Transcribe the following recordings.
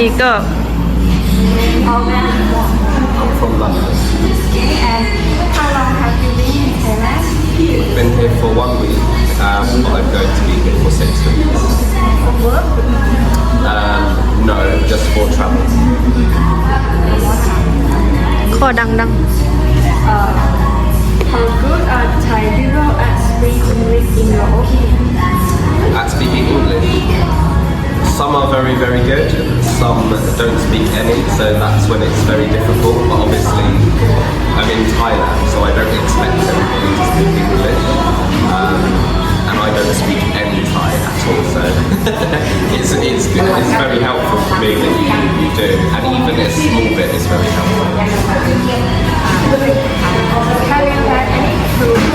นี่ก็ I'm from London. And how long have you been in Thailand? I've been here for 1 week, but I'm going to be here for 6 weeks. For work? No, just for travel. ข้อดัง How good are Thai people at speaking English in your opinion? At speaking English, some are very, very good, some don't speak any, so that's when it's very difficult. But obviously, I'm in Thailand, so I don't expect everybody to speak English. And I don't speak any Thai at all, so it's good. It's very helpful for me that you do, and even a small bit is very helpful. Have you had any trouble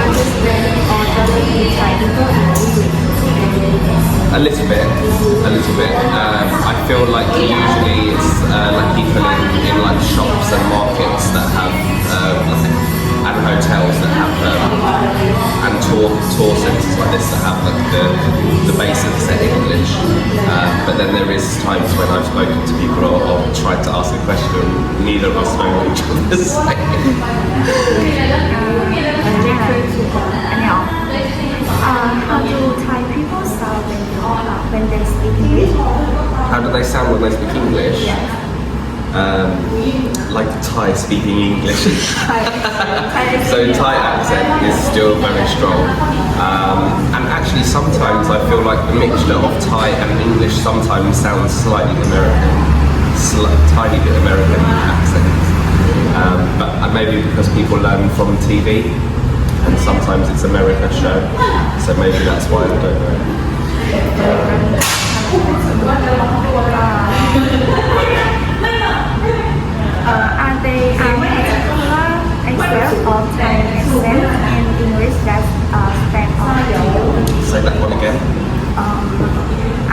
understanding or talking to Thai people in English? A little bit. I feel like usually it's like people in like shops and markets that have and hotels that have and tour centres like this that have like the basic set English. But then there is times when I've spoken to people or tried to ask a question and neither of us know what each other's saying. How do Thai people sound when they speak English? How do they sound when they speak English? Like Thai speaking English. So Thai accent is still very strong. And actually sometimes I feel like the mixture of Thai and English sometimes sounds slightly American. Tiny bit American accent. But maybe because people learn from TV and sometimes it's America show. So maybe that's why I don't know. Are they particular excerpt of Thai accent in English that stand out to you? Say that one again.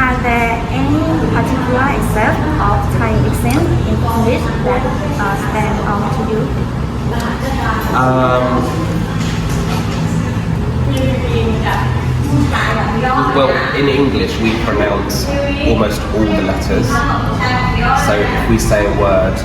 Are there any particular excerpt of Thai accent in English that stand out to you? Well, in English we pronounce almost all the letters. So if we say a word,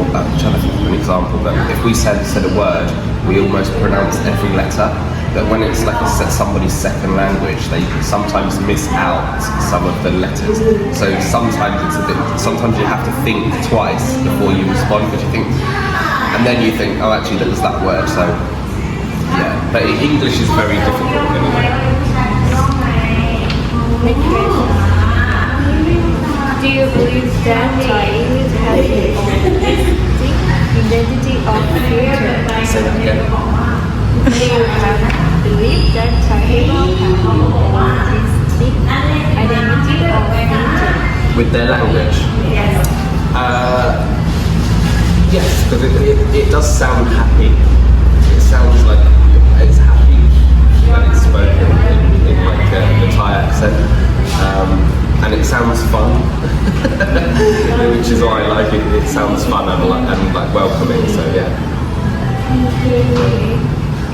I'm trying to think of an example, but if we said a word, we almost pronounce every letter. But when it's like somebody's second language, they sometimes miss out some of the letters. So sometimes sometimes you have to think twice before you respond, because you think, and then you think, oh, actually that was that word. So yeah, but English is very difficult anyway. Do you believe that Thai English has its own identity of future? Say that again. Do you believe that Thai people have their own distinct identity of future? With their language? Yes. Yes, because it does sound happy. It sounds like it's happy when it's spoken in like the Thai accent. And it sounds fun, which is why I like it. It sounds fun and like welcoming. So yeah.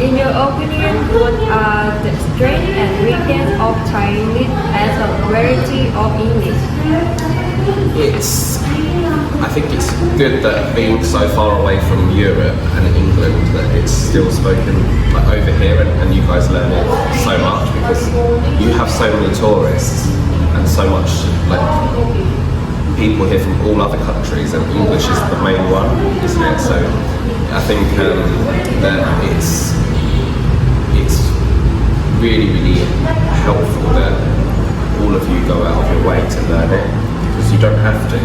In your opinion, what are the strengths and weaknesses of Thai English as a variety of English? I think it's good that being so far away from Europe and England, that it's still spoken like over here, and you guys learn it so much because you have so many tourists and so much like people here from all other countries, and English is the main one, isn't it? So I think that it's really, really helpful that all of you go out of your way to learn it, because you don't have to.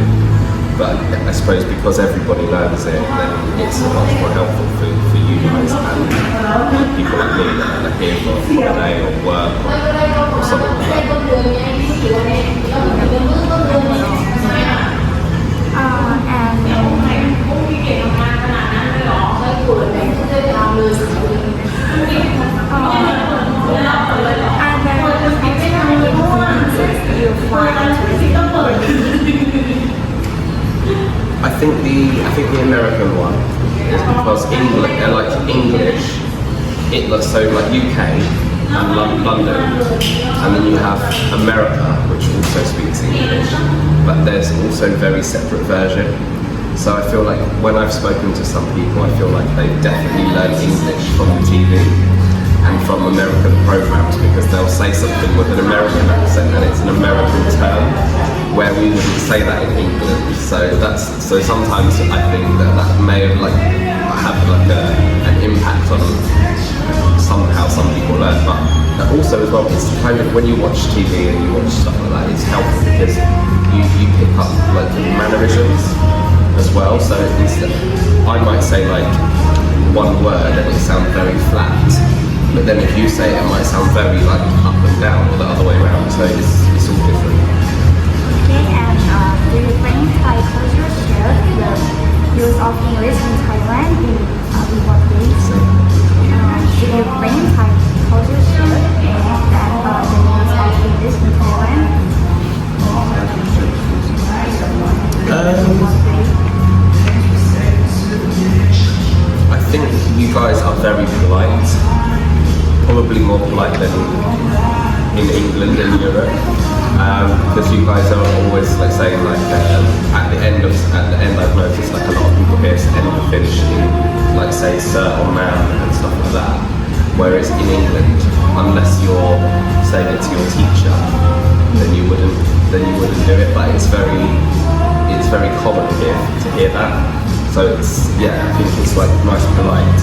But I suppose because everybody learns it, then it's much more helpful for you guys and people like me that are here for holiday or work or something like that. I think the American one is because English, it looks so like UK and London, and then you have America, which will also speaks English, but there's also very separate version. So I feel like when I've spoken to some people, I feel like they've definitely learned English from the TV and from American programs, because they'll say something with an American accent and it's an American term where we wouldn't say that in England. So sometimes I think that may have have an impact on somehow some people learn, but also as well, it's kind of when you watch TV and you watch stuff like that, it's helpful because you pick up like mannerisms as well. So I might say like one word and it sounds very flat, but then if you say it, it might sound very like up and down or the other way around. So it's all different. Okay, and do you think Thai culture shares the use of English in Thailand in what ways? Do you think Thai culture shares that the use of English in Thailand? I think you guys are very polite, probably more polite than in England and Europe, because you guys are always like saying like at the end I've noticed like a lot of people here end the finish in like say sir or ma'am and stuff like that, whereas in England, unless you're saying it to your teacher, then you wouldn't do it, but it's very common here to hear that. So I think it's like nice and polite.